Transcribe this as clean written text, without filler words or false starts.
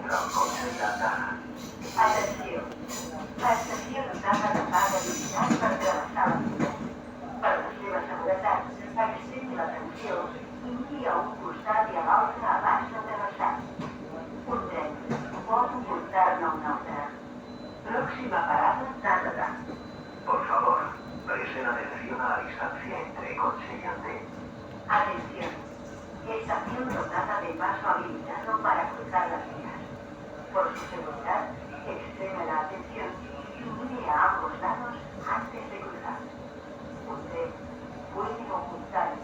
entre el cotxe i l'andana. Atenció. L'estació notava de pas habilitat per travessar la via. Per la seva seguretat, extrendi l'atenció i miri a un costat i a l'altre abans de travessar. Un tren. Pot ocultar-ne un altre. Próxima parada, Tàrrega. Por favor, presten atención a la distancia entre coche y andén. Atención. Estación dotada de paso habilitado para cruzar las vías. Por su seguridad, extreme la atención y mire a ambos lados antes de cruzar. Un tren puede ocultar